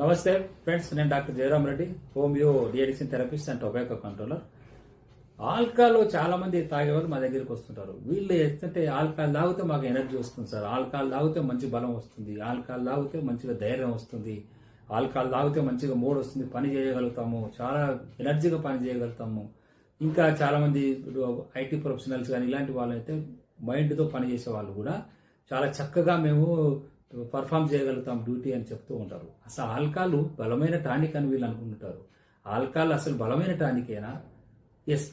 నమస్తే ఫ్రెండ్స్, నేను doctor Jayaram Reddy, homeo de-addiction therapist and tobacco controller. Alcohol చాలా మంది తాగేవాళ్ళు మా దగ్గరికి వస్తుంటారు. వీళ్ళు ఏంటంటే ఆల్కహాల్ తాగితే మాకు ఎనర్జీ వస్తుంది సార్, ఆల్కహాల్ తాగితే మంచి బలం వస్తుంది, ఆల్కహాల్ తాగితే మంచిగా ధైర్యం వస్తుంది, ఆల్కహాల్ తాగితే మంచిగా మూడ్ వస్తుంది, పని చేయగలుగుతాము, చాలా ఎనర్జీగా పని చేయగలుగుతాము. ఇంకా చాలా మంది ఐటీ ప్రొఫెషనల్స్ కానీ ఇలాంటి వాళ్ళైతే మైండ్తో పనిచేసే వాళ్ళు కూడా చాలా చక్కగా మేము పర్ఫామ్ చేయగలుగుతాం డ్యూటీ అని చెప్తూ ఉంటారు. అసలు ఆల్కహాల్ బలమైన టానిక్ అని వీళ్ళు అనుకుంటారు. ఆల్కహాల్ అసలు బలమైన టానికేనా? ఎస్,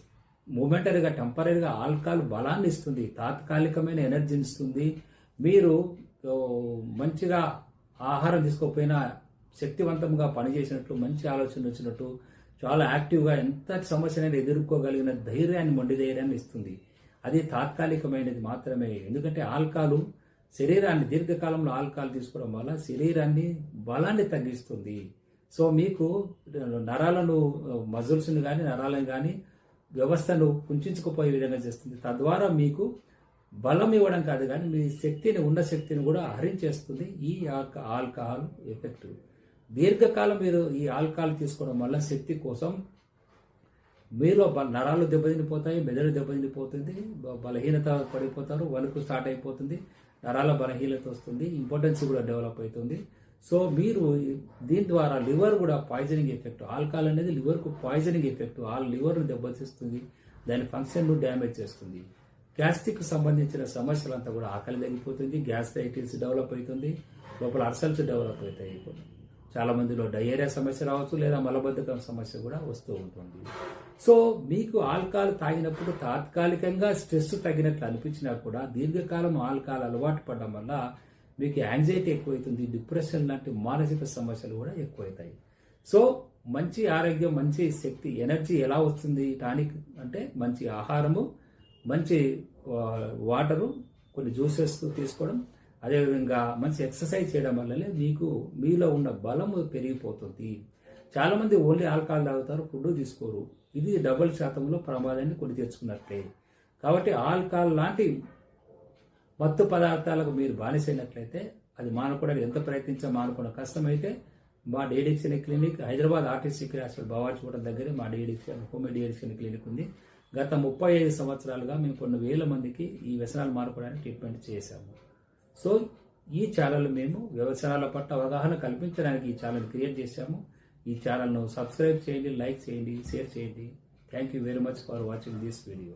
మూమెంటరీగా టెంపరీగా ఆల్కహాల్ బలాన్ని ఇస్తుంది, తాత్కాలికమైన ఎనర్జీని ఇస్తుంది. మీరు మంచిగా ఆహారం తీసుకోకపోయినా శక్తివంతంగా పనిచేసినట్లు, మంచి ఆలోచన వచ్చినట్టు, చాలా యాక్టివ్గా ఎంత సమస్యనైనా ఎదుర్కోగలిగిన ధైర్యాన్ని, మొండి ధైర్యాన్ని ఇస్తుంది. అది తాత్కాలికమైనది మాత్రమే. ఎందుకంటే ఆల్కహాల్ శరీరాన్ని, దీర్ఘకాలంలో ఆల్కహాల్ తీసుకోవడం వల్ల శరీరాన్ని బలాన్ని తగ్గిస్తుంది. సో మీకు నరాలను, మజిల్స్ని కానీ నరాలను కానీ వ్యవస్థను కుంచుకుపోయే విధంగా చేస్తుంది. తద్వారా మీకు బలం ఇవ్వడం కాదు కానీ మీ శక్తిని, ఉన్న శక్తిని కూడా హరించేస్తుంది ఈ ఆల్కహాల్ ఎఫెక్ట్. దీర్ఘకాలం మీరు ఈ ఆల్కహాల్ తీసుకోవడం వల్ల శక్తి కోసం మీలో నరాలు దెబ్బతినిపోతాయి, మెదడు దెబ్బతినిపోతుంది, బలహీనత పడిపోతారు, వణుకు స్టార్ట్ అయిపోతుంది, నరాల బలహీనత వస్తుంది, ఇంపార్టెన్స్ కూడా డెవలప్ అవుతుంది. సో మీరు దీని ద్వారా లివర్ కూడా పాయిజనింగ్ ఎఫెక్ట్. ఆల్కహాల్ అనేది లివర్కు పాయిజనింగ్ ఎఫెక్ట్. లివర్ను దెబ్బతీస్తుంది, దాని ఫంక్షన్ను డ్యామేజ్ చేస్తుంది. గ్యాస్ట్రిక్ సంబంధించిన సమస్యలంతా కూడా ఆకలి తగ్గిపోతుంది, గ్యాస్ట్రైటిస్ డెవలప్ అవుతుంది, లోపల అల్సర్స్ డెవలప్ అవుతాయి. చాలా మందిలో డయేరియా సమస్య రావచ్చు, లేదా మలబద్ధకం సమస్య కూడా వస్తూ ఉంటుంది. సో మీకు ఆల్కహాల్ తాగినప్పుడు తాత్కాలికంగా స్ట్రెస్ తగ్గినట్లు అనిపించినా కూడా దీర్ఘకాలం ఆల్కహాల్ అలవాటు పడడం వల్ల మీకు యాంగ్జైటీ ఎక్కువైతుంది, డిప్రెషన్ లాంటి మానసిక సమస్యలు కూడా ఎక్కువవుతాయి. సో మంచి ఆరోగ్యం, మంచి శక్తి, ఎనర్జీ ఎలా వస్తుంది టానిక్ అంటే మంచి ఆహారము, మంచి వాటరు, కొన్ని జ్యూసెస్ తీసుకోవడం, అదేవిధంగా మంచి ఎక్సర్సైజ్ చేయడం వల్లనే మీకు మీలో ఉన్న బలము పెరిగిపోతుంది. చాలామంది ఓన్లీ ఆల్కహాల్ తాగుతారు, ఫుడ్ తీసుకోరు. ఇది డబుల్ శాతంలో ప్రమాదాన్ని కొని తెచ్చుకున్నట్లే. కాబట్టి ఆల్కహాల్ లాంటి మత్తు పదార్థాలకు మీరు బానిసైనట్లయితే అది మానుకోవడానికి ఎంత ప్రయత్నించా మానుకోవడం కష్టమైతే మా deaddiction clinic, Hyderabad RTC hospital భవాచూడడం దగ్గరే మా హోమియో డిఎడిక్షన్ క్లినిక్ ఉంది. గత 35 సంవత్సరాలుగా మేము కొన్ని వేల మందికి ఈ వ్యసనాలు మానుకోవడానికి ట్రీట్మెంట్ చేశాము. సో ఈ ఛానల్ మేము వ్యవసాయాల పట్ల అవగాహన కల్పించడానికి ఈ ఛానల్ క్రియేట్ చేశాము. ఈ ఛానల్ను సబ్స్క్రైబ్ చేయండి, లైక్ చేయండి, షేర్ చేయండి. Thank you very much for watching this video.